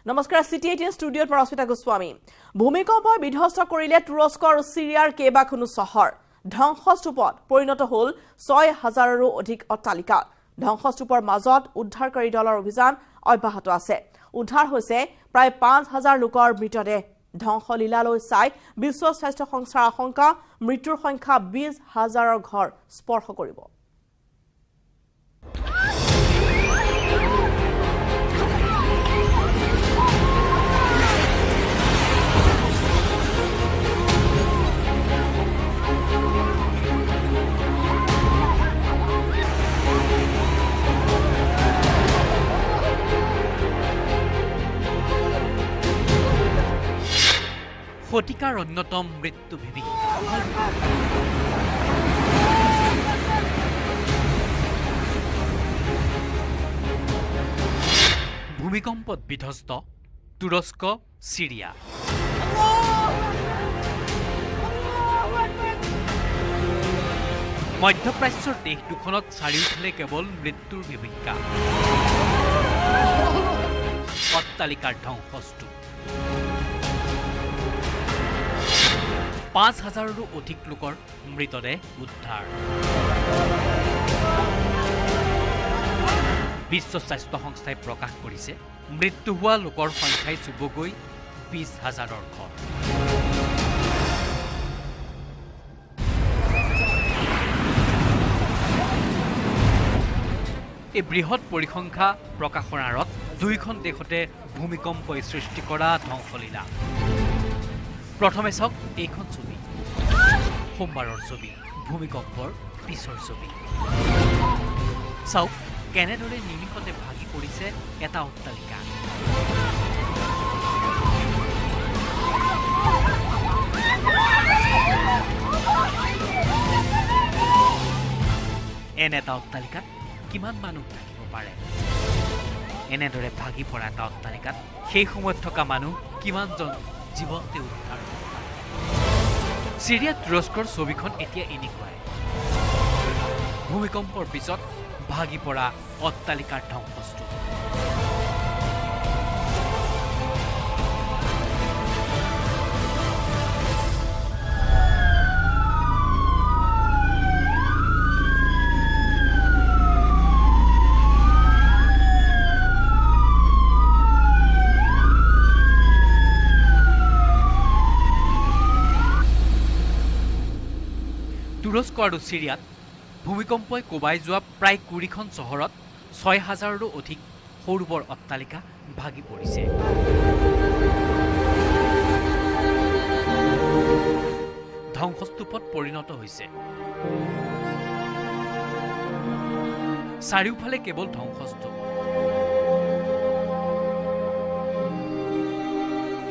নমস্কাৰ CT18 ষ্টুডিঅ'ত পৰস্মিতা গোস্বামী ভূমিকম্পই বিধ্বস্ত কৰিলে তুৰস্ক আৰু সিৰিয়াৰ কেইবাখনো চহৰ ধ্বংসস্তূপত পৰিণত হ'ল ৬,০০০ৰো অধিক অট্টালিকা ধ্বংসস্তূপৰ মাজত উদ্ধাৰকাৰী দলৰ অভিযান অব্যাহত আছে উদ্ধাৰ হৈছে প্ৰায় ৫,০০০ লোকৰ মৃতদেহ ধ্বংসলীলালৈ চাই বিশ্ব স্বাস্থ্য সংস্থাৰ আশংকা মৃত্যুৰ সংখ্যা ২০,০০০ৰ ঘৰ স্পৰ্শ কৰিব শতিকাৰ অন্যতম মৃত্যু বিভীষিকা ভূমিকম্পত বিধ্বস্ত তুৰস্ক সিৰিয়া মধ্যপ্ৰাচ্যৰ দেশ দুখনত চাৰিওফালে কেৱল মৃত্যুৰ বিভীষিকা অট্টালিকাৰ ধ্বংসস্তূপ ৫,০০০ৰো অধিক লোকৰ মৃতদেহ উদ্ধাৰ বিশ্ব স্বাস্থ্য সংস্থাই প্ৰকাশ কৰিছে মৃত্যু হোৱা লোকৰ সংখ্যাই চুবগৈ ২০,০০০ৰ ঘৰ এই বৃহৎ পৰিসংখ্যা প্ৰকাশৰ আঁৰত দুয়োখন দেশতে ভূমিকম্পই সৃষ্টি কৰা ধ্বংসলীলা প্ৰথমে চাওক এইখন ছবি সোমবাৰৰ ছবি ভূমিকম্পৰ পিছৰ ছবি চাওক কেনেদৰে নিমিষতে ভাগি পৰিছে এটা অট্টালিকা এনে এটা অট্টালিকাত কিমান মানুহ থাকিব পাৰে এনেদৰে ভাগি পৰা এটা অট্টালিকাত সেই সময়ত থকা মানুহ কিমানজন জীৱন্তে উদ্ধাৰ সিৰিয়া তুৰস্কৰ ছবিখন এতিয়া এনেকুৱাই ভূমিকম্পৰ পিছত ভাগি পৰা অট্টালিকাৰ ধ্বংসস্তূপ তুৰস্ক আৰু সিৰিয়াত ভূমিকম্পই কোবাই যোৱা প্ৰায় ২০খন চহৰত ৬,০০০ৰো অধিক সৰু বৰ অট্টালিকা ভাগি পৰিছে ধ্বংসস্তূপত পৰিণত হৈছে চাৰিওফালে কেৱল ধ্বংসস্তূপ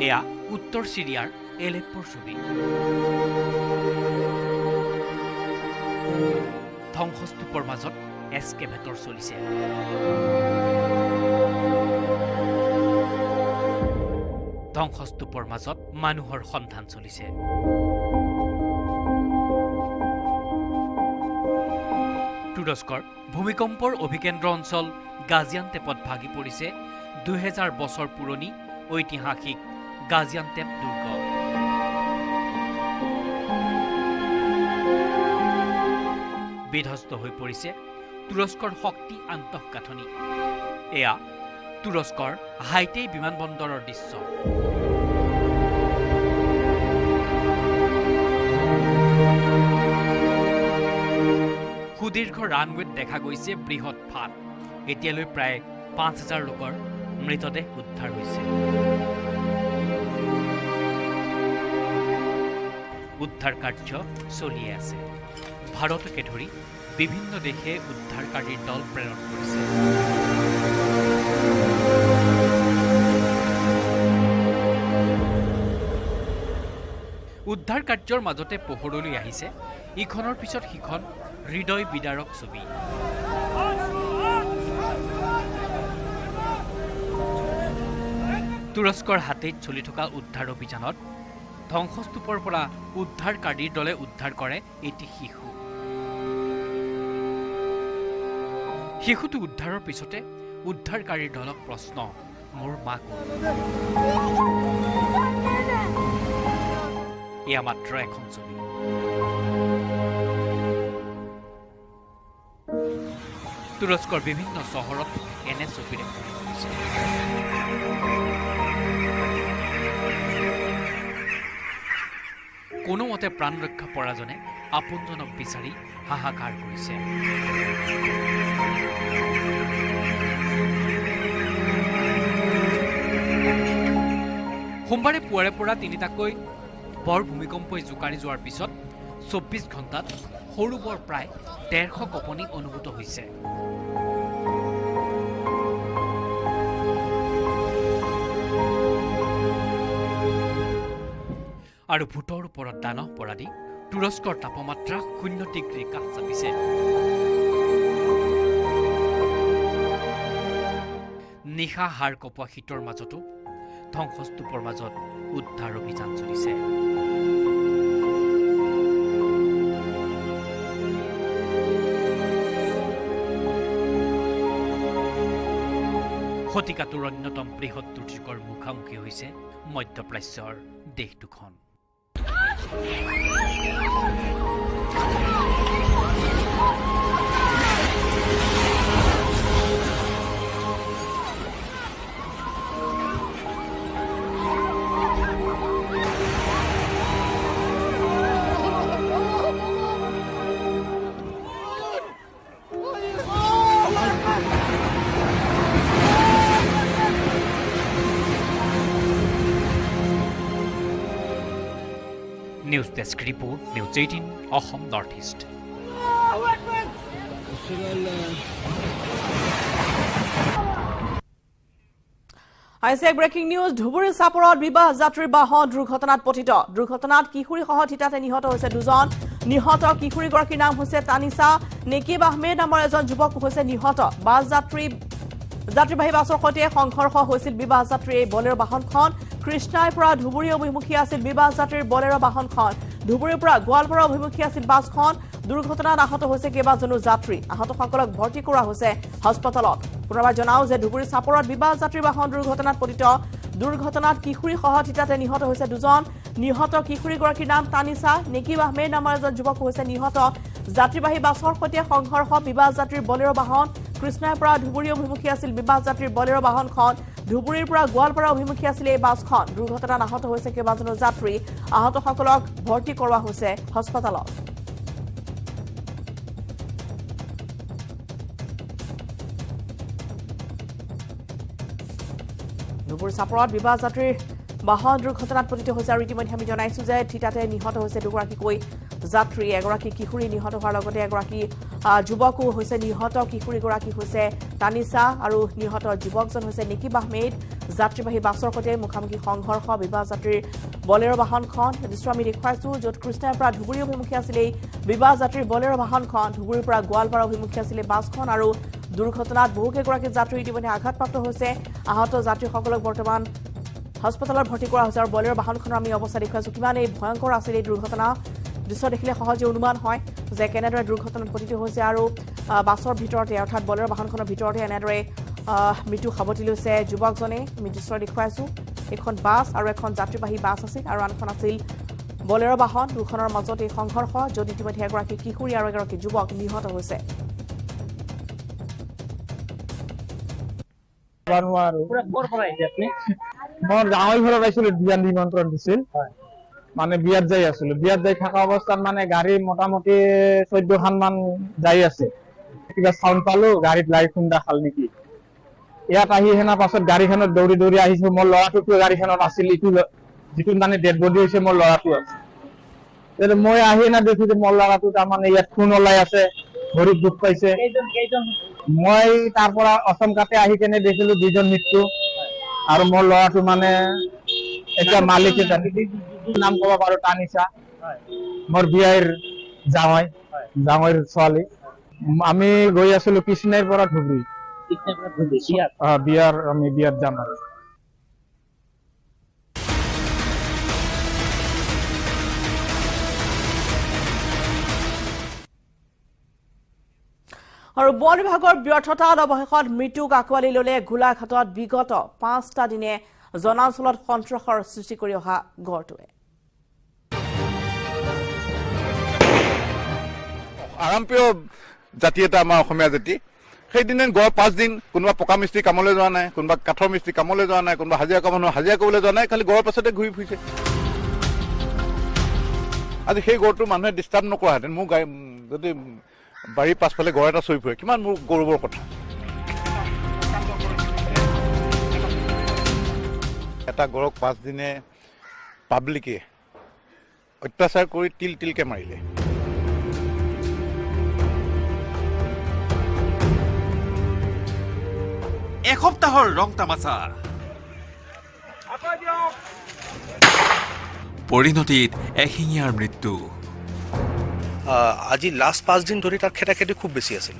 এয়া উত্তৰ সিৰিয়াৰ এলেপ্পোৰ ছবি ধ্বংসস্তূপৰ মাজত এস্কেভেটৰ চলিছে ধ্বংসস্তূপৰ মাজত মানুহৰ সন্ধান চলিছে তুৰস্কৰ ভূমিকম্পৰ অভিকেন্দ্ৰ অঞ্চল গাজিয়ান্তেপত ভাগি পৰিছে ২০০০ বছৰ পুৰণি ঐতিহাসিক গাজিয়ান্তেপ দুৰ্গ বিধ্বস্ত হৈ পৰিছে তুৰস্কৰ শক্তি আন্তঃগাঁথনি এয়া তুৰস্কৰ হাইটেই বিমানবন্দৰৰ দৃশ্য সুদীৰ্ঘ ৰানৱেত দেখা গৈছে বৃহৎ ফাট এতিয়ালৈ প্ৰায় ৫,০০০ লোকৰ মৃতদেহ উদ্ধাৰ হৈছে উদ্ধাৰ কাৰ্য চলিয়ে আছে ভাৰতকে ধৰি বিভিন্ন দেশে উদ্ধাৰকাৰীৰ দল প্ৰেৰণ কৰিছে উদ্ধাৰ কাৰ্যৰ মাজতে পোহৰলৈ আহিছে ইখনৰ পিছত সিখন হৃদয় বিদাৰক ছবি তুৰস্কৰ হাতেত চলি থকা উদ্ধাৰ অভিযানত ধ্বংসস্তূপৰ পৰা উদ্ধাৰকাৰীৰ দলে উদ্ধাৰ কৰে এটি শিশু শিশুটো উদ্ধাৰৰ পিছতে উদ্ধাৰকাৰীৰ দলক প্ৰশ্ন মোৰ মাক এয়া মাত্ৰ এখন ছবি তুৰস্কৰ বিভিন্ন চহৰত এনে ছবি দেখা গৈছে কোনোমতে প্ৰাণ ৰক্ষা পৰাজনে আপোনজনক বিচাৰি হাহাকাৰ কৰিছে সোমবাৰে পুৱাৰে পৰা তিনিটাকৈ বৰ ভূমিকম্পই জোকাৰি যোৱাৰ পিছত 24 ঘণ্টাত সৰু বৰ প্ৰায় 150 কঁপনি অনুভূত হৈছে আৰু ভূতৰ ওপৰত দানহ পৰা দি তুৰস্কৰ তাপমাত্ৰা 0 ডিগ্ৰী কাষ চাপিছে নিশা হাৰ কপোৱা শীতৰ মাজতো ধ্বংসস্তূপৰ মাজত উদ্ধাৰ অভিযান চলিছে শতিকাটোৰ অন্যতম বৃহৎ দুৰ্যোগৰ মুখামুখি হৈছে মধ্যপ্ৰাচ্যৰ দেশ দুখন news desk report news 18 Assam north east আইছে ব্ৰেকিং নিউজ ধুবুৰী চাপৰত বিবাহ যাত্ৰীৰ বাহন দুৰ্ঘটনাত পতিত দুৰ্ঘটনাত কিশোৰী সহ থিতাতে নিহত হৈছে দুজন নিহত কিশোৰীগৰাকীৰ নাম হৈছে তানিছা নেকিব আহমেদ নামৰ এজন যুৱক হৈছে নিহত বাছ যাত্ৰীবাহী বাছৰ সৈতে সংঘৰ্ষ হৈছিল বিবাহ যাত্ৰীৰ বলেৰো বাহনখন কৃষ্ণাইৰ পৰা ধুবুৰী অভিমুখী আছিল বিবাহ যাত্ৰীৰ বলেৰো বাহনখন ধুবুৰীৰ পৰা গোৱালপাৰা অভিমুখী আছিল বাছখন দুৰ্ঘটনাত আহত হৈছে কেইবাজনো যাত্ৰী আহতসকলক ভৰ্তি কৰা হৈছে হাস্পতালত পুনৰবাৰ জনাও যে ধুবুৰী চাপৰত বিবাহ যাত্ৰীৰ বাহন দুৰ্ঘটনাত পতিত দুৰ্ঘটনাত কিশোৰী সহ থিতাতে নিহত হৈছে দুজন নিহত কিশোৰীগৰাকীৰ নাম তানিছা নেকিব আহমেদ নামৰ এজন যুৱক হৈছে নিহত যাত্ৰীবাহী বাছৰ সৈতে সংঘৰ্ষ বিবাহ যাত্ৰীৰ বলেৰো বাহন কৃষ্ণাইৰ পৰা ধুবুৰী অভিমুখী আছিল বিবাহ যাত্ৰীৰ বলেৰো বাহনখন ধুবুৰীৰ পৰা গোৱালপাৰা অভিমুখী আছিল এই বাছখন দুৰ্ঘটনাত আহত হৈছে কেইবাজনো যাত্ৰী আহতসকলক ভৰ্তি কৰোৱা হৈছে হাস্পতালত ধুবুৰী চাপৰত বিবাহ যাত্ৰীৰ বাহন দুৰ্ঘটনাত পতিত হৈছে আৰু ইতিমধ্যে আমি জনাইছো যে থিতাতে নিহত হৈছে দুগৰাকীকৈ যাত্ৰী এগৰাকী কিশোৰী নিহত হোৱাৰ লগতে এগৰাকী যুৱকো হৈছে নিহত কিশোৰীগৰাকী হৈছে তানিছা আৰু নিহত যুৱকজন হৈছে নেকিব আহমেদ যাত্ৰীবাহী বাছৰ সৈতে মুখামুখি সংঘৰ্ষ বিবাহ যাত্ৰীৰ বলেৰো বাহনখন দৃশ্য আমি দেখুৱাইছো য'ত কৃষ্ণাইৰ পৰা ধুবুৰী অভিমুখী আছিল এই বিবাহ যাত্ৰীৰ বলেৰো বাহনখন ধুবুৰীৰ পৰা গোৱালপাৰা অভিমুখী আছিল এই বাছখন আৰু দুৰ্ঘটনাত বহুকেইগৰাকী যাত্ৰী ইতিমধ্যে আঘাতপ্ৰাপ্ত হৈছে আহত যাত্ৰীসকলক বৰ্তমান হাস্পতালত ভৰ্তি কৰা হৈছে আৰু বলেৰো বাহনখনৰ আমি অৱস্থা দেখুৱাইছো কিমান এই ভয়ংকৰ আছিল এই দুৰ্ঘটনা দৃশ্য দেখিলে সহজে অনুমান হয় যে কেনেদৰে দুৰ্ঘটনাত পতিত হৈছে আৰু বাছৰ ভিতৰতে অৰ্থাৎ বলেৰো বাহনখনৰ ভিতৰতে এনেদৰে মৃত্যু সাৱটি লৈছে যুৱকজনে আমি দৃশ্য দেখুৱাইছো এখন বাছ আৰু এখন যাত্ৰীবাহী বাছ আছিল আৰু আনখন আছিল বলেৰো বাহন দুখনৰ মাজত এই সংঘৰ্ষ য'ত ইতিমধ্যে এগৰাকী কিশোৰী আৰু এগৰাকী যুৱক নিহত হৈছে মই গাঁৱৰ ঘৰত আছিলো বিয়া নিমন্ত্ৰণ দিছিল মানে বিয়াত যাই আছিলো বিয়াত যাই থকা অৱস্থাত মানে গাড়ী মোটামুটি 14খন মান যাই আছে কিবা চাউণ্ড পালো গাড়ীত লাইট খুন্দা খাল নেকি ইয়াত আহি সেনা পাছত গাড়ীখনত দৌৰি দৌৰি আহিছো মোৰ ল'ৰাটোতো গাড়ীখনত আছিল ইটো যিটো মানে ডেড বডি হৈছে মোৰ ল'ৰাটো আছে মই আহি না দেখো যে মোৰ ল'ৰাটো তাৰমানে ইয়াত খুন ওলাই আছে ভৰিত দুখ পাইছে মই তাৰ পৰা অসমকাতে আহি কেনে দেখিলো দুজন মৃত্যু আৰু মোৰ ল'ৰাটো মানে এটা মালিকে নাম ক'ব পাৰো তানিছা মোৰ বিয়াৰ জামাইৰ ছোৱালী আমি গৈ আছিলো কৃষ্ণাইৰ পৰা ধুবুৰী আমি বিয়াত যাম আৰু আৰু বন বিভাগৰ ব্যৰ্থতাৰ অৱশেষত মৃত্যুক আঁকোৱালি ল'লে গোলাঘাটত বিগত 5টা দিনে জনাঞ্চলত সন্ত্ৰাসৰ সৃষ্টি কৰি অহা গড়টোৱে। আৰামপ্ৰিয় জাতি এটা আমাৰ অসমীয়া জাতি। সেইদিনে গড় 5 দিন কোনোবা পকা মিস্ত্ৰী কামলৈ যোৱা নাই, কোনোবা কাঠৰ মিস্ত্ৰী কামলৈ যোৱা নাই, কোনোবা হাজিৰা কৰা মানুহ হাজিৰা কৰিবলৈ যোৱা নাই, খালি গড়ৰ পাছতে ঘূৰি ফুৰিছে। আজি সেই গড়টো মানুহে ডিষ্টাৰ্ব নকৰাহেঁতেন, মোৰ যদি বাৰীৰ পাছফালে গড় এটা চৰি ফুৰে, কিমান মোৰ গৌৰৱৰ কথা। এটা গড়ক 5 দিনে পাব্লিকে অত্যাচাৰ কৰি তিলকে মাৰিলে। এসপ্তাহৰ ৰং তামাচা, পৰিণতিত এশিঙীয়াৰ মৃত্যু। আজি লাষ্ট 5 দিন ধৰি তাৰ খেতি খুব বেছি আছিল।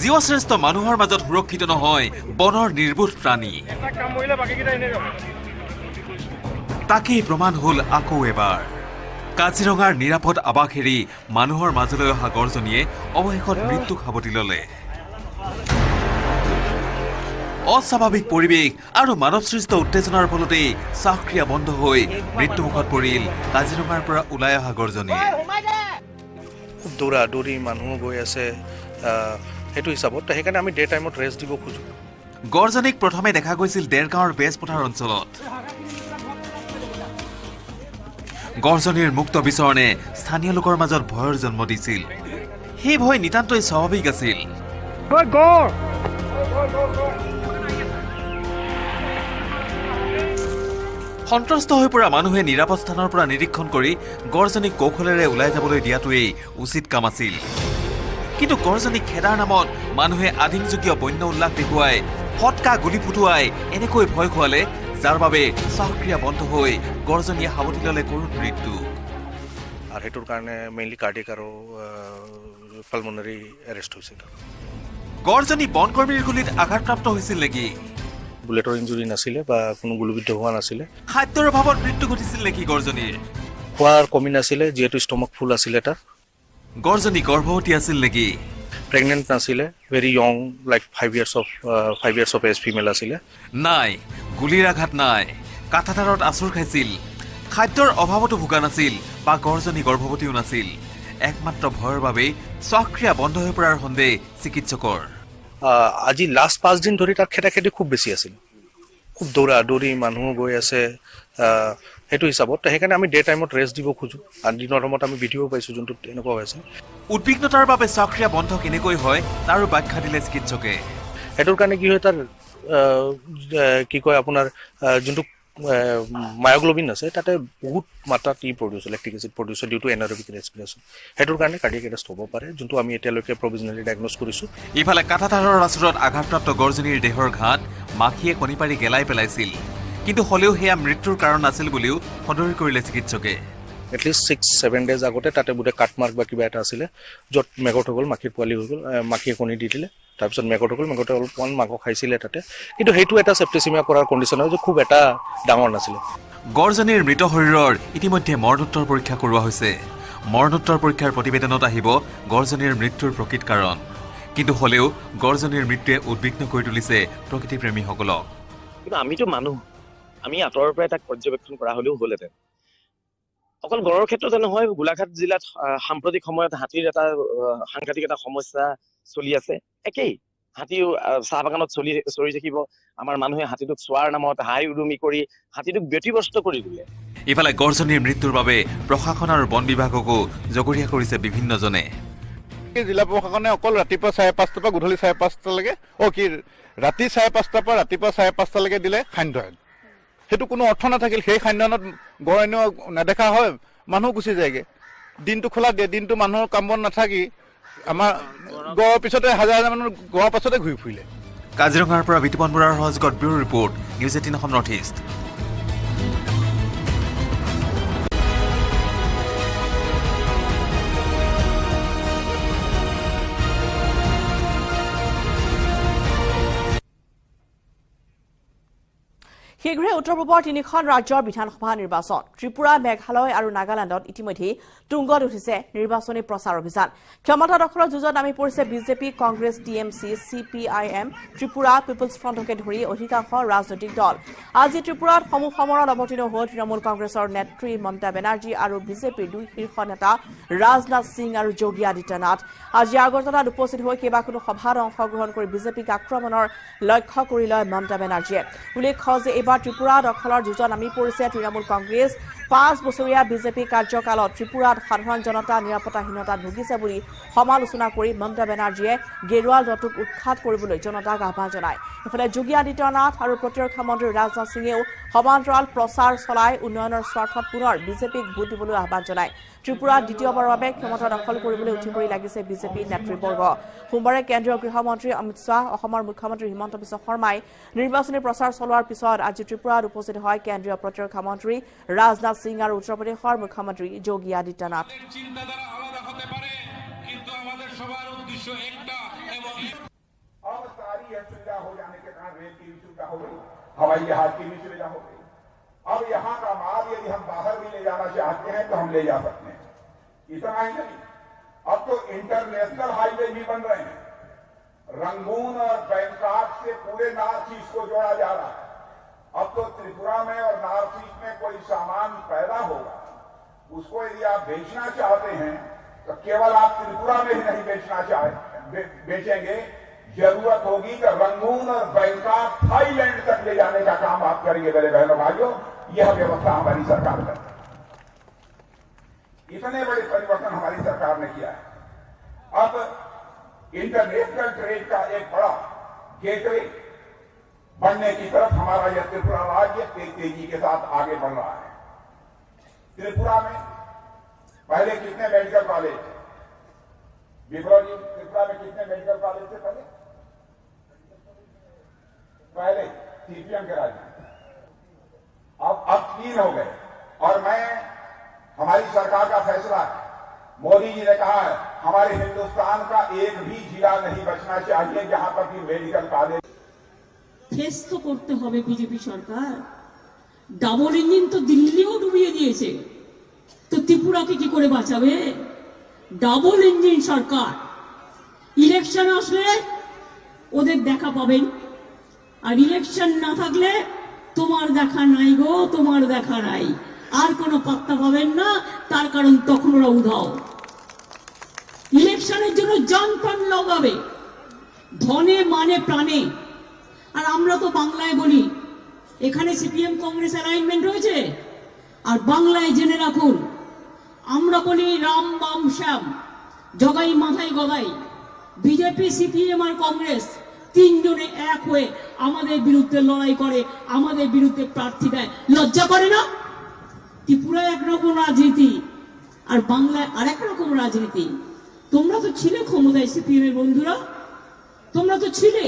জীৱশ্ৰেষ্ঠ মানুহৰ মাজত সুৰক্ষিত নহয় বনৰ নিৰ্বোধ প্ৰাণী। তাকেই প্ৰমাণ হ'ল আকৌ এবাৰ। কাজিৰঙাৰ নিৰাপদ আৱাস এৰি মানুহৰ মাজলৈ অহা গড়জনীয়ে অৱশেষত মৃত্যুক সাৱটি ল'লে। অস্বাভাৱিক পৰিৱেশ আৰু মানৱসৃষ্ট উত্তেজনাৰ ফলতেই শ্বাসক্ৰিয়া বন্ধ হৈ মৃত্যুমুখত পৰিল কাজিৰঙাৰ পৰা ওলাই অহা গড়জনীয়ে। খুব দৌৰি মানুহ গৈ আছে সেইটো হিচাপত, সেইকাৰণে আমি ডে টাইমত ৰেষ্ট দিব খোজোঁ। গড়জনীক প্ৰথমে দেখা গৈছিল ডেৰগাঁৱৰ বেজপথাৰ অঞ্চলত। গড়জনীৰ মুক্ত বিচৰণে স্থানীয় লোকৰ মাজত ভয়ৰ জন্ম দিছিল। সেই ভয় নিতান্তই স্বাভাৱিক আছিল। সন্ত্ৰস্ত হৈ পৰা মানুহে নিৰাপদ স্থানৰ পৰা নিৰীক্ষণ কৰি গড়জনীক কৌশলেৰে ওলাই যাবলৈ দিয়াটোৱেই উচিত কাম আছিল। কিন্তু গড়জনীক খেদাৰ নামত মানুহে আদিমযুগীয় বন্য উল্লাস দেখুৱাই ফটকা গুলী ফুটুৱাই এনেকৈ ভয় খুৱালে, যাৰ বাবে শ্বাসক্ৰিয়া বন্ধ হৈ গড়জনীয়ে সাৱটি ল'লে কৰুণ মৃত্যু। আৰু সেইটোৰ কাৰণে মেইনলি কাৰ্ডিক আৰু পালমনাৰী এৰেষ্ট হৈছিল। গড়জনী বনকৰ্মীৰ গুলীত আঘাতপ্ৰাপ্ত হৈছিল নেকি? বুলেটৰ ইঞ্জুৰি নাছিলে বা কোনো গুলীবিদ্ধ হোৱা নাছিলে। খাদ্যৰ অভাৱত মৃত্যু ঘটিছিল নেকি গড়জনীৰ? খোৱাৰ কমি নাছিলে, যিহেতু ষ্টমাক ফুল আছিলে তাৰ। গড়জনী গৰ্ভৱতী আছিল নেকি? প্ৰেগনেণ্ট নাছিলে, very young, like 5 years of age female আছিলে। নাই, গুলীৰ আঘাত নাই, কাঁটাতাৰত আচুৰ খাইছিল, খাদ্যৰ অভাৱতো ভোগা নাছিল বা গড়জনী গৰ্ভৱতীও নাছিল। একমাত্ৰ ভয়ৰ বাবেই শ্বাসক্ৰিয়া বন্ধ হৈ পৰাৰ সন্দেহ চিকিৎসকৰ। আজি লাষ্ট 5 দিন ধৰি তাৰ খেতি খুব বেছি আছিল। খুব দৌৰি মানুহ গৈ আছে সেইটো হিচাপত, সেইকাৰণে আমি ডে টাইমত ৰেষ্ট দিব খোজোঁ। আৰু দিনৰ সময়ত আমি ভিডিঅ' পাইছোঁ যোনটো এনেকুৱা হৈ আছে। উদ্বিগ্নতাৰ বাবে শ্বাসক্ৰিয়া বন্ধ কেনেকৈ হয় তাৰো ব্যাখ্যা দিলে চিকিৎসকে। সেইটোৰ কাৰণে কি হয়, তাৰ কি কয় আপোনাৰ যোনটো মায়োগ্লবিন আছে তাতে বহুত মাত্ৰাত প্ৰডিউচ হয়, লেক্টিক এচিড প্ৰডিউচ হয় ডিউ টু এনাৰবিক ৰেছপিৰেশ্যন। সেইটোৰ কাৰণে কাৰ্ডিয়েক এৰেষ্ট হ'ব পাৰে, যোনটো আমি এতিয়ালৈকে প্ৰভিজনেলি ডায়েগন'জ কৰিছোঁ। ইফালে কাঁটাতাৰৰ আচুৰত আঘাতপ্ৰাপ্ত গড়জনীৰ দেহৰ ঘাট মাখিয়ে কণী পাৰি গেলাই পেলাইছিল, কিন্তু হ'লেও সেয়া মৃত্যুৰ কাৰণ নাছিল বুলিও সদৰি কৰিলে চিকিৎসকে। এটলিষ্ট 6-7 days আগতে তাতে বোধে কাটমাৰ্ক বা কিবা এটা আছিলে, য'ত মেগট হৈ গ'ল, মাখিৰ পোৱালি হৈ গ'ল, মাখিয়ে কণী দি দিলে, তাৰপিছত মেগট হৈ গ'ল, মেগটে অলপমান মাংস খাইছিলে তাতে। কিন্তু সেইটো এটা চেপ্টিচিমিয়া কৰাৰ কণ্ডিশ্যন হয় যে খুব এটা ডাঙৰ নাছিলে। গড়জনীৰ মৃত শৰীৰৰ ইতিমধ্যে মৰণোত্তৰ পৰীক্ষা কৰোৱা হৈছে। মৰণোত্তৰ পৰীক্ষাৰ প্ৰতিবেদনত আহিব গড়জনীৰ মৃত্যুৰ প্ৰকৃত কাৰণ। কিন্তু হ'লেও গড়জনীৰ মৃত্যুৱে উদ্বিগ্ন কৰি তুলিছে প্ৰকৃতিপ্ৰেমীসকলক। কিন্তু আমিতো মানুহ, আমি আঁতৰৰ পৰাই তাক পৰ্যবেক্ষণ কৰা হ'লেও হ'লহেঁতেন। অকল গড়ৰ ক্ষেত্ৰতে নহয়, গোলাঘাট জিলাত সাম্প্ৰতিক সময়ত হাতীৰ এটা সাংঘাতিক এটা সমস্যা চলি আছে। একেই, হাতীও চাহ বাগানত চৰি থাকিব, আমাৰ মানুহে হাতীটোক চোৱাৰ নামত হাই উৰুমি কৰি হাতীটোক ব্যতিব্যস্ত কৰি দিলে। ইফালে গড়জনীৰ মৃত্যুৰ বাবে প্ৰশাসন আৰু বন বিভাগকো জগৰীয়া কৰিছে বিভিন্নজনে। জিলা প্ৰশাসনে অকল ৰাতিপুৱা 5:30 পৰা গধূলি 5:30লৈকে ৰাতি 5:30 পৰা ৰাতিপুৱা 5:30লৈকে দিলে খাদ্যায়ন। সেইটো কোনো অৰ্থ নাথাকিল। সেই খাদ্যায়নত গড় এনেও নেদেখা হয়, মানুহ গুচি যায়গৈ। দিনটো খোলা দিয়ে, দিনটো মানুহৰ কাম বন নাথাকি আমাৰ গড়ৰ পিছতে হাজাৰ মানুহ গড়ৰ পাছতে ঘূৰি ফুৰিলে। কাজিৰঙাৰ পৰা বিতুপন বৰাৰ সহযোগত bureau report, news 18 Assam north east. শীঘ্ৰে উত্তৰ পূবৰ 3খন ৰাজ্যৰ বিধানসভা নিৰ্বাচন ত্ৰিপুৰা মেঘালয় আৰু নাগালেণ্ডত ইতিমধ্যে তুংগত উঠিছে নিৰ্বাচনী প্ৰচাৰ অভিযান ক্ষমতা দখলৰ যুঁজত নামি পৰিছে BJP Congress TMC CPIM Tripura people's ফ্ৰণ্টকে ধৰি অধিকাংশ ৰাজনৈতিক দল আজি ত্ৰিপুৰাত সমূহ সমৰত অৱতীৰ্ণ হ'ল তৃণমূল কংগ্ৰেছৰ নেত্ৰী মমতা বেনাৰ্জী আৰু বিজেপিৰ দুই শীৰ্ষ নেতা ৰাজনাথ সিং আৰু যোগী আদিত্যনাথ আজি আগৰতলাত উপস্থিত হৈ কেইবাখনো সভাত অংশগ্ৰহণ কৰি বিজেপিক আক্ৰমণৰ লক্ষ্য কৰি লয় মমতা বেনাৰ্জীয়ে উল্লেখ্য যে এইবাৰ ত্ৰিপুৰা দখলৰ যুঁজত নামি পৰিছে তৃণমূল কংগ্ৰেছ 5 বছৰীয়া বিজেপি কাৰ্যকালত ত্ৰিপুৰাত সাধাৰণ জনতা নিৰাপত্তাহীনতাত ভুগিছে বুলি সমালোচনা কৰি মমতা বেনাৰ্জীয়ে গেৰুৱাল দলটোক উৎখাত কৰিবলৈ জনতাক আহ্বান জনায় ইফালে যোগী আদিত্যনাথ আৰু প্ৰতিৰক্ষা মন্ত্ৰী ৰাজনাথ সিঙেও সমান্তৰাল প্ৰচাৰ চলাই উন্নয়নৰ স্বাৰ্থত পুনৰ বিজেপিক ভোট দিবলৈ আহ্বান জনায় ত্ৰিপুৰাত দ্বিতীয়বাৰৰ বাবে ক্ষমতা দখল কৰিবলৈ উঠি পৰি লাগিছে বিজেপি নেতৃবৰ্গ সোমবাৰে কেন্দ্ৰীয় গৃহমন্ত্ৰী অমিত শ্বাহ অসমৰ মুখ্যমন্ত্ৰী হিমন্ত বিশ্ব শৰ্মাই নিৰ্বাচনী প্ৰচাৰ চলোৱাৰ পিছত আজি ত্ৰিপুৰাত উপস্থিত হয় কেন্দ্ৰীয় প্ৰতিৰক্ষা মন্ত্ৰী ৰাজনাথ সিং আৰু উত্তৰ প্ৰদেশৰ মুখ্যমন্ত্ৰী যোগী আদিত্যনাথ চিন্তাধারা আলাদা হতে পারে কিন্তু আমাদের সবার উদ্দেশ্য একটা এবং अब सारी यह सुविधा हो जाने के कारण रेल की भी सुविधा हो गई हवाई जहाज की भी सुविधा हो गई अब यहाँ का माल यदि हम बाहर भी ले जाना चाहते हैं तो हम ले जा सकते हैं इतना ही नहीं अब तो इंटरनेशनल हाईवे भी बन रहे हैं रंगून और बैंकॉक से पूरे नॉर्थ ईस्ट को जोड़ा जा रहा है अब तो त्रिपुरा में और नॉर्थ ईस्ट में कोई सामान पैदा होगा उसको यदि आप बेचना चाहते हैं तो केवल आप त्रिपुरा में ही नहीं बेचेंगे जरूरत होगी कि रंगून और बैंकॉक थाईलैंड तक ले जाने का काम आप करेंगे मेरे बहनों भाइयों यह व्यवस्था हमारी सरकार कर इतने बड़े परिवर्तन हमारी सरकार ने किया है अब इंटरनेशनल ट्रेड का एक बड़ा गेटवे बढ़ने की तरफ हमारा यह त्रिपुरा राज्य तेजी के साथ आगे बढ़ रहा है त्रिपुरा में पहले कितने मेडिकल कॉलेज थे विप्रो जी त्रिपुरा में कितने मेडिकल कॉलेज थे पहले CPM के राज्य अब 3 हो गए और मैं हमारी सरकार का फैसला है मोदी जी ने कहा है हमारे हिंदुस्तान का एक भी जिला नहीं बचना चाहिए जहां पर भी मेडिकल कॉलेज ফেস তো করতে হবে বিজেপি সরকার ডাবল ইঞ্জিন তো দিল্লিও ডুবিয়ে দিয়েছে তো ত্রিপুরাকে কি করে বাঁচাবে ডাবল ইঞ্জিন সরকার ইলেকশন আসলে ওদের দেখা পাবেন আর ইলেকশন না থাকলে তোমার দেখা নাই গো তোমার দেখা নাই আর কোনো পাত্তা পাবেন না তার কারণ তখন ওরা উধাও ইলেকশনের জন্য জান প্রাণ লাগাবে ধনে মানে প্রাণে আর আমরা তো বাংলায় বলি এখানে সিপিএম কংগ্রেস অ্যালাইনমেন্ট রয়েছে আর বাংলায় জেনে রাখুন আমরা বলি রাম বাম শ্যাম জগাই মাথায় গদাই বিজেপি সিপিএম আর কংগ্রেস তিনজনে এক হয়ে আমাদের বিরুদ্ধে লড়াই করে আমাদের বিরুদ্ধে প্রার্থী দেয় লজ্জা করে না ত্রিপুরায় একরকম রাজনীতি আর বাংলায় আরেক রকম রাজনীতি তোমরা তো ছিলে ক্ষমতায় সিপিএম এর বন্ধুরা তোমরা তো ছিলে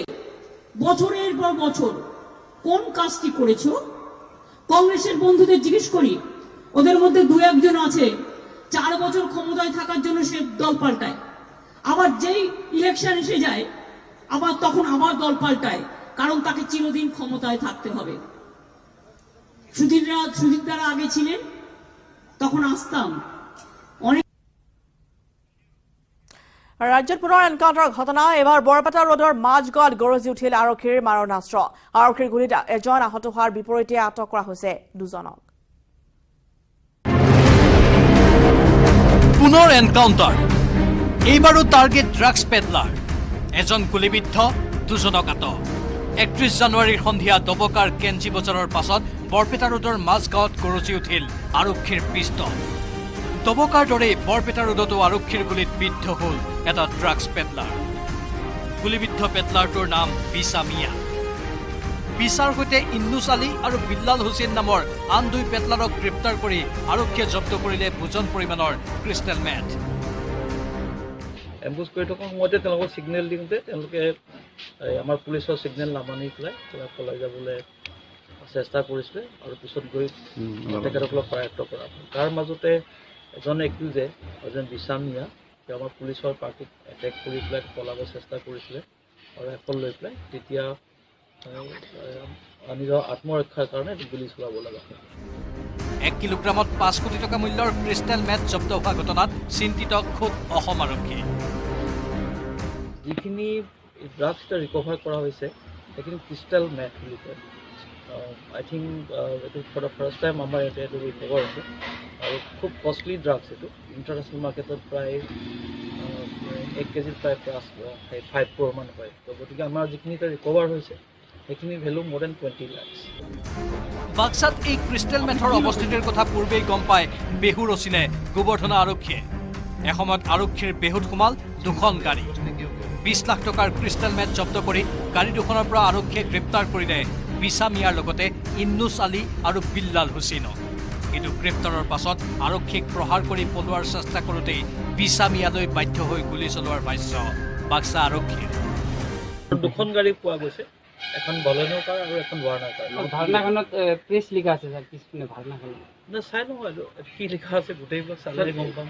বছরের পর বছর কোন কাজটি করেছো কংগ্রেসের বন্ধুদের জিজ্ঞেস করি ওদের মধ্যে 2-1 জন আছে 4 বছর ক্ষমতায় থাকার জন্য সে দল পাল্টায় আবার যেই ইলেকশন এসে যায় আবার তখন আবার দল পাল্টায় কারণ তাকে চিরদিন ক্ষমতায় থাকতে হবে সুধীরদারা আগে ছিলেন তখন আসতাম ৰাজ্যত পুনৰ এনকাউণ্টাৰ ঘটনা এবাৰ বৰপেটা ৰোডৰ মাজগাঁৱত গৰজি উঠিল আৰক্ষীৰ মাৰণাস্ত্ৰ আৰক্ষীৰ গুলীত এজন আহত হোৱাৰ বিপৰীতে আটক কৰা হৈছে 2জনক পুনৰ এনকাউণ্টাৰ এইবাৰো টাৰ্গেট ড্ৰাগছ পেডলাৰ এজন গুলীবিদ্ধ 2জনক আটক 31 জানুৱাৰীৰ সন্ধিয়া দবকাৰ কেঞ্জি বজাৰৰ পাছত বৰপেটা ৰোডৰ মাজগাঁৱত গৰজি উঠিল আৰক্ষীৰ পিষ্টল দবকাৰ দৰে বৰপেটা ৰোডতো আৰক্ষীৰ গুলীত বিদ্ধ হ'ল এটা ড্ৰাগছ পেডলাৰ গুলীবিদ্ধ পেডলাৰটোৰ নাম বিছা মিয়া বিছাৰ সৈতে ইন্নুছ আলী আৰু বিল্লাল হুছেইন নামৰ আন 2 পেডলাৰক গ্ৰেপ্তাৰ কৰি আৰক্ষীয়ে জব্দ কৰিলে ভোজন পৰিমাণৰ ক্ৰিষ্টেল মেথ এম্বুজ কৰি থকা সময়তে তেওঁলোকক ছিগনেল দিওঁতে তেওঁলোকে আমাৰ পুলিচৰ ছিগনেল নামানি পেলাই পলাই যাবলৈ চেষ্টা কৰিছিলে আৰু পিছত গৈ তেখেতসকলক কৰায়ত্ব কৰা তাৰ মাজতে এজন একিউজে এজন বিছা মিয়া তেওঁ আমাৰ পুলিচৰ পাৰ্টিক এটেক কৰি পেলাই পলাব চেষ্টা কৰিছিলে আৰু এখন লৈ পেলাই তেতিয়া নিজৰ আত্মৰক্ষাৰ কাৰণে গুলী চলাব লগা হয়। 1 কিলোগ্ৰামত 5 কোটি টকা মূল্যৰ ক্ৰিষ্টেল মেথ জব্দ হোৱা ঘটনাত চিন্তিত খোদ অসম আৰক্ষী। যিখিনি ড্ৰাগছ ৰিকভাৰ কৰা হৈছে সেইখিনি ক্ৰিষ্টেল মেথ বুলি কয়। আই থিংক এইটো ফৰ দ্য ফাৰ্ষ্ট টাইম আমাৰ ইয়াতে এইটো ৰিকভাৰ হৈছে আৰু খুব কষ্টলি ড্ৰাগছ এইটো। ইণ্টাৰনেশ্যনেল মাৰ্কেটত প্ৰায় 1 কেজিত প্ৰায় প্লাছ 5 crore মান পায়। তো গতিকে আমাৰ যিখিনি এতিয়া ৰিকভাৰ হৈছে সেইখিনি ভেলু more than 20 lakhs। বাক্সাত এই ক্ৰিষ্টেল মেথৰ অৱস্থিতিৰ কথা পূৰ্বেই গম পাই বেহু ৰচিলে গোবৰ্ধনা আৰক্ষীয়ে। এসময়ত আৰক্ষীৰ বেহুত সোমাল 2খন গাড়ী। 20 লাখ টকাৰ ক্ৰিষ্টেল মেথ জব্দ কৰি গাড়ী দুখনৰ পৰা আৰক্ষীয়ে গ্ৰেপ্তাৰ কৰিলে বিছা মিয়াৰ লগতে ইন্নুছ আলী আৰু বিল্লাল হুছেইনক। কিন্তু গ্ৰেপ্তাৰৰ পাছত আৰক্ষীক প্ৰহাৰ কৰি পলোৱাৰ চেষ্টা কৰোঁতেই বিছা মিয়ালৈ বাধ্য হৈ গুলী চলোৱাৰ ভাষ্য বাক্সা আৰক্ষীৰ। 2খন গাড়ী পোৱা গৈছে, এখন বলেনো কাৰ আৰু এখন ৱাৰ্ণাৰ কাৰ। ভাৰনাখনত প্ৰেছ লিখা আছে স্যাৰ, পিছপিনে ভাৰনাখনত চাই নহয় কি লিখা আছে গোটেইবিলাক চালে গম পাম।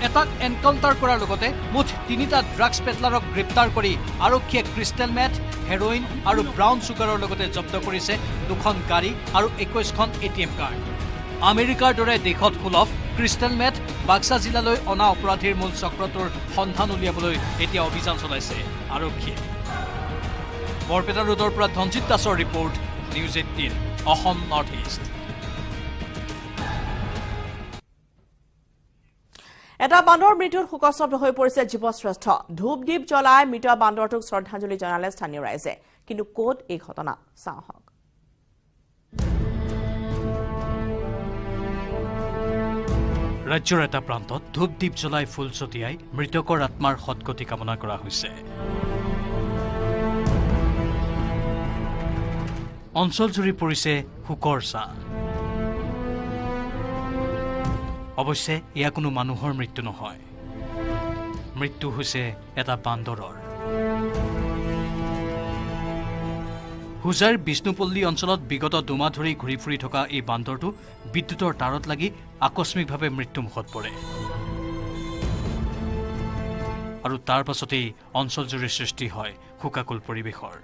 এটাক এনকাউণ্টাৰ কৰাৰ লগতে মুঠ 3টা ড্ৰাগছ পেডলাৰক গ্ৰেপ্তাৰ কৰি আৰক্ষীয়ে ক্ৰিষ্টেল মেথ, হেৰইন আৰু ব্ৰাউন চুগাৰৰ লগতে জব্দ কৰিছে 2খন গাড়ী আৰু 21খন ATM কাৰ্ড। আমেৰিকাৰ দৰে দেশত সুলভ ক্ৰিষ্টেল মেথ বাক্সা জিলালৈ অনা অপৰাধীৰ মূল চক্ৰটোৰ সন্ধান উলিয়াবলৈ এতিয়া অভিযান চলাইছে আৰক্ষীয়ে। বৰপেটা ৰোডৰ পৰা ধনজিৎ দাসৰ report, news 18 Assam north east. এটা বান্দৰ মৃত্যুত শোকস্তব্ধ হৈ পৰিছে জীৱশ্ৰেষ্ঠ। ধূপ দ্বীপ জ্বলাই মৃত বান্দৰটোক শ্ৰদ্ধাঞ্জলি জনালে স্থানীয় ৰাইজে। কিন্তু ক'ত এই ঘটনা চাওঁ আহক। ৰাজ্যৰ এটা প্ৰান্তত ধূপ দ্বীপ জ্বলাই ফুল ছটিয়াই মৃতকৰ আত্মাৰ সদগতি কামনা কৰা হৈছে। অঞ্চলজুৰি পৰিছে শোকৰ ছাঁ। অৱশ্যে এয়া কোনো মানুহৰ মৃত্যু নহয়, মৃত্যু হৈছে এটা বান্দৰৰ। হুজাইৰ বিষ্ণুপল্লী অঞ্চলত বিগত 2 মাহ ধৰি ঘূৰি ফুৰি থকা এই বান্দৰটো বিদ্যুতৰ তাঁৰত লাগি আকস্মিকভাৱে মৃত্যুমুখত পৰে আৰু তাৰ পাছতেই অঞ্চলজুৰি সৃষ্টি হয় শোকাকুল পৰিৱেশৰ।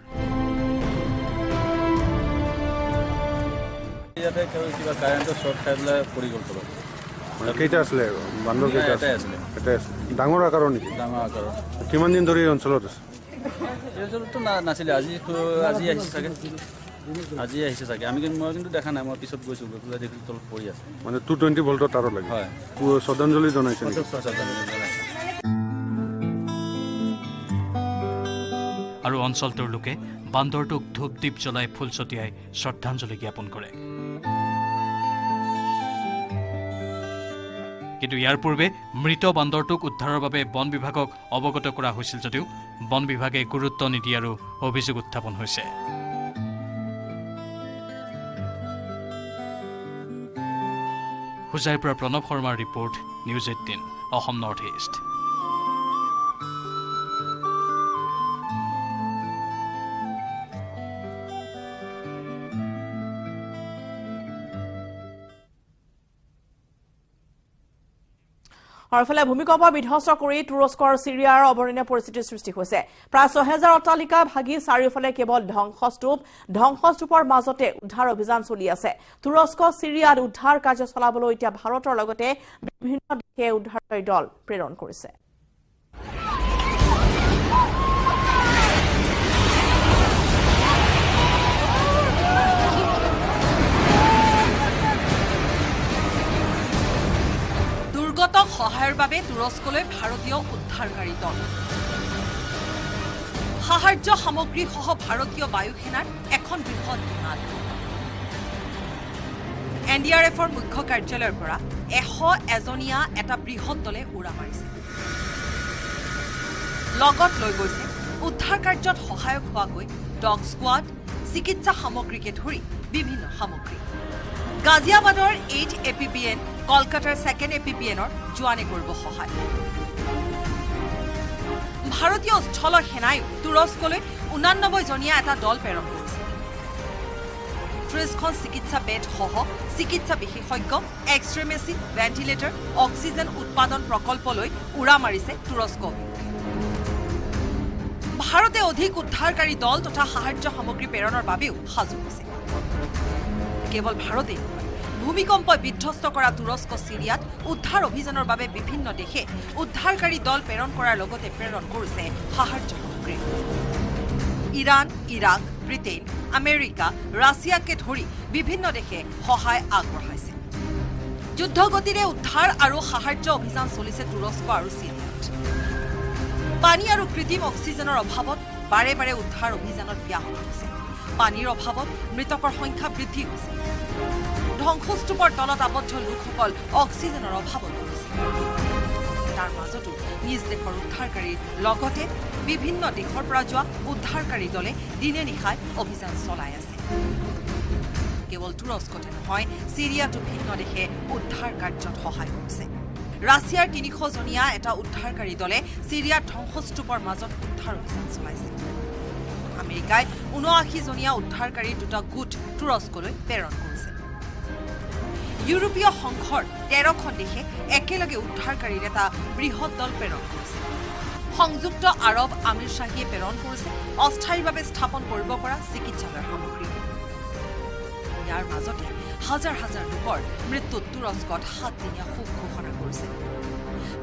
ইয়াতে কিবা কাৰেণ্টৰ শ্বৰ্ট খাই পেলাই পৰি গ'ল তলত। কেইটা আছিলে বান্দৰ? কেইটা এটাই আছিলে। এটাই আছে। ডাঙৰ আকাৰৰ নেকি? ডাঙৰ আকাৰৰ। কিমান দিন ধৰি এই অঞ্চলত আছে? এই অঞ্চলততো নাছিলে, আজি আহিছে চাগে। আজি আহিছে চাগে। মই কিন্তু দেখা নাই, মই পিছত গৈছোঁ, গৈ পেলাই দেখি তলত পৰি আছে। মানে 220 ভল্টৰ তাঁৰত লাগে? হয়। শ্ৰদ্ধাঞ্জলি জনাইছে নেকি? জনাইছে। আৰু অঞ্চলটোৰ লোকে বান্দৰটোক ধূপ দ্বীপ জ্বলাই ফুল ছটিয়াই শ্ৰদ্ধাঞ্জলি জ্ঞাপন কৰে। কিন্তু ইয়াৰ পূৰ্বে মৃত বান্দৰটোক উদ্ধাৰৰ বাবে বন বিভাগক অৱগত কৰা হৈছিল যদিও বন বিভাগে গুৰুত্ব নিদিয়ে আৰু অভিযোগ উত্থাপন হৈছে। হুজাইৰ পৰা প্ৰণৱ শৰ্মাৰ report, news 18 Assam north east. আৰু ইফালে ভূমিকম্প বিধ্বস্ত কৰি তুৰস্কৰ চিৰিয়াৰ অৱৰ্ণনীয় পৰিস্থিতিৰ সৃষ্টি হৈছে। প্ৰায় 6000 অট্টালিকা ভাগি চাৰিওফালে কেৱল ধ্বংসস্তূপৰ মাজতে উদ্ধাৰ অভিযান চলি আছে। তুৰস্ক চিৰিয়াত উদ্ধাৰ কাৰ্য চলাবলৈ এতিয়া ভাৰতৰ লগতে বিভিন্ন দেশে উদ্ধাৰকাৰী দল প্ৰেৰণ কৰিছে। দুৰ্গতক সহায়ৰ বাবে তুৰস্কলৈ ভাৰতীয় উদ্ধাৰকাৰী দল। সাহায্য সামগ্ৰীসহ ভাৰতীয় বায়ুসেনাৰ এখন বৃহৎ বিমান। NDRFৰ মুখ্য কাৰ্যালয়ৰ পৰা 100 এজনীয়া এটা বৃহৎ দলে উৰা মাৰিছে। লগত লৈ গৈছে উদ্ধাৰ কাৰ্যত সহায়ক হোৱাকৈ ডগ স্কোৱাড, চিকিৎসা সামগ্ৰীকে ধৰি বিভিন্ন সামগ্ৰী। গাজিয়াবাদৰ 8 APBN, কলকাতাৰ 2nd APBNৰ জোৱানে কৰিব সহায়। ভাৰতীয় স্থল সেনায়ো তুৰস্কলৈ 89 জনীয়া এটা দল প্ৰেৰণ কৰিছে। 30খন চিকিৎসা বেড সহ চিকিৎসা বিশেষজ্ঞ, এক্সৰে মেচিন, ভেণ্টিলেটৰ, অক্সিজেন উৎপাদন প্ৰকল্পলৈ উৰা মাৰিছে তুৰস্ক। ভাৰতে অধিক উদ্ধাৰকাৰী দল তথা সাহায্য সামগ্ৰী প্ৰেৰণৰ বাবেও সাজু হৈছে কেৱল ভাৰতেই ভূমিকম্পই বিধ্বস্ত কৰা তুৰস্ক চিৰিয়াত উদ্ধাৰ অভিযানৰ বাবে বিভিন্ন দেশে উদ্ধাৰকাৰী দল প্ৰেৰণ কৰাৰ লগতে প্ৰেৰণ কৰিছে সাহায্য সামগ্ৰী ইৰাণ ইৰাক ব্ৰিটেইন আমেৰিকা ৰাছিয়াকে ধৰি বিভিন্ন দেশে সহায় আগবঢ়াইছে যুদ্ধগতিৰে উদ্ধাৰ আৰু সাহায্য অভিযান চলিছে তুৰস্ক আৰু চিৰিয়াত পানী আৰু কৃত্ৰিম অক্সিজেনৰ অভাৱত বাৰে বাৰে উদ্ধাৰ অভিযানত ব্যাহত হৈছে পানীৰ অভাৱত মৃতকৰ সংখ্যা বৃদ্ধি হৈছে ধ্বংসস্তূপৰ তলত আবদ্ধ লোকসকল অক্সিজেনৰ অভাৱত ভুগিছে তাৰ মাজতো নিজ দেশৰ উদ্ধাৰকাৰীৰ লগতে বিভিন্ন দেশৰ পৰা যোৱা উদ্ধাৰকাৰী দলে দিনে নিশাই অভিযান চলাই আছে কেৱল তুৰস্কতে নহয় চিৰিয়াতো ভিন্ন দেশে উদ্ধাৰ কাৰ্যত সহায় কৰিছে ৰাছিয়াৰ ৩০০জনীয়া এটা উদ্ধাৰকাৰী দলে চিৰিয়াৰ ধ্বংসস্তূপৰ মাজত উদ্ধাৰ অভিযান চলাইছে আমেৰিকাই ৭৯জনীয়া উদ্ধাৰকাৰীৰ দুটা গোট তুৰস্কলৈ প্ৰেৰণ কৰিছে ইউৰোপীয় সংঘৰ ১৩খন দেশে একেলগে উদ্ধাৰকাৰীৰ এটা বৃহৎ দল প্ৰেৰণ কৰিছে সংযুক্ত আৰৱ আমিৰশ্বাহীয়ে প্ৰেৰণ কৰিছে অস্থায়ীভাৱে স্থাপন কৰিব পৰা চিকিৎসালয়ৰ সামগ্ৰী ইয়াৰ মাজতে হাজাৰ হাজাৰ লোকৰ মৃত্যুত তুৰস্কত ৭দিনীয়া শোক ঘোষণা কৰিছে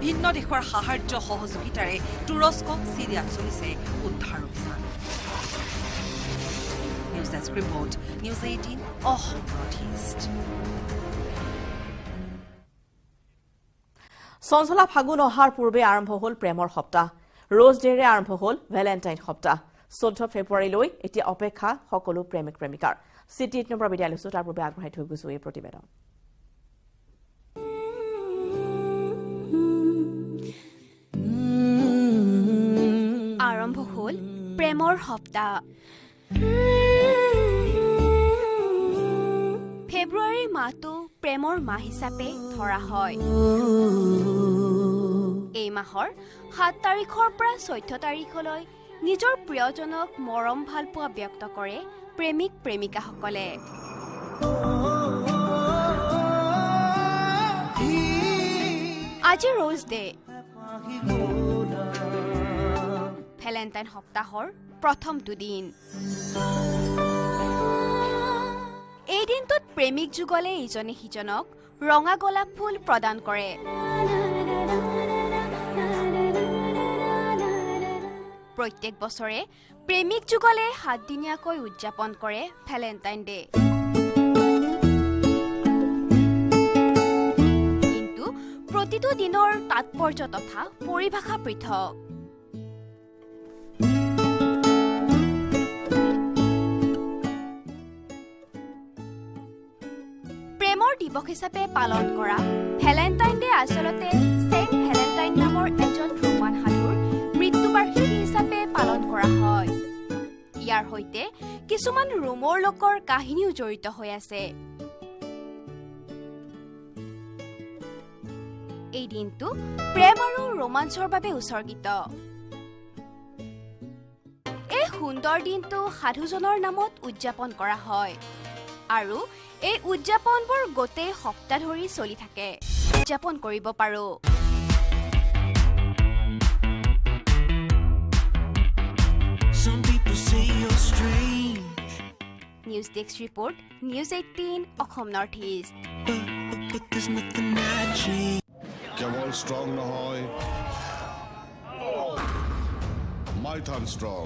ভিন্ন দেশৰ সাহায্য সহযোগিতাৰে তুৰস্ক চিৰিয়াত চলিছে উদ্ধাৰ অভিযান news desk report news 18 Assam north east চঞ্চলা ফাগুন অহাৰ পূৰ্বে আৰম্ভ হ'ল প্ৰেমৰ সপ্তাহ ৰ'জ ডেৰে আৰম্ভ হ'ল ভেলেণ্টাইন সপ্তাহ 14 ফেব্ৰুৱাৰীলৈ এতিয়া অপেক্ষা সকলো প্ৰেমিক প্ৰেমিকাৰ চিটি 8 নম্বৰ বিদায় লৈছো তাৰ পূৰ্বে আগবঢ়াই থৈ গৈছো এই প্ৰতিবেদন আৰম্ভ হ'ল প্ৰেমৰ সপ্তাহ ফেব্ৰুৱাৰী মাহটো প্ৰেমৰ মাহ হিচাপে ধৰা হয় এই মাহৰ 7 তাৰিখৰ পৰা 14 তাৰিখলৈ নিজৰ প্ৰিয়জনক মৰম ভালপোৱা ব্যক্ত কৰে প্ৰেমিক প্ৰেমিকাসকলে আজি ৰ'জ ডে ভেলেণ্টাইন সপ্তাহৰ প্ৰথমটো দিন এই দিনটোত প্ৰেমিক যুগলে ইজনে সিজনক ৰঙা গোলাপ ফুল প্ৰদান কৰে প্ৰত্যেক বছৰে প্ৰেমিক যুগলে 7 দিনীয়াকৈ উদযাপন কৰে ভেলেণ্টাইন ডে কিন্তু প্ৰতিটো দিনৰ তাৎপৰ্য তথা পৰিভাষা পৃথক প্ৰেমৰ দিৱস হিচাপে পালন কৰা ভেলেণ্টাইন ডে আচলতে চেণ্ট ভেলেণ্টাইন নামৰ এজন ৰোমান সাধুৰ মৃত্যুবাৰ্ষিকী হিচাপে পালন কৰা হয় ইয়াৰ সৈতে কিছুমান ৰোমৰ লোকৰ কাহিনীও জড়িত হৈ আছে এই দিনটো প্ৰেম আৰু ৰোমাঞ্চৰ বাবে উৎসৰ্গিত এই সুন্দৰ দিনটো সাধুজনৰ নামত উদযাপন কৰা হয় আৰু এই উদযাপনবোৰ গোটেই সপ্তাহ ধৰি চলি থাকে উদযাপন কৰিব পাৰো news desk report news 18 Assam north east কেৱল ষ্ট্ৰং নহয় মাইথান ষ্ট্ৰং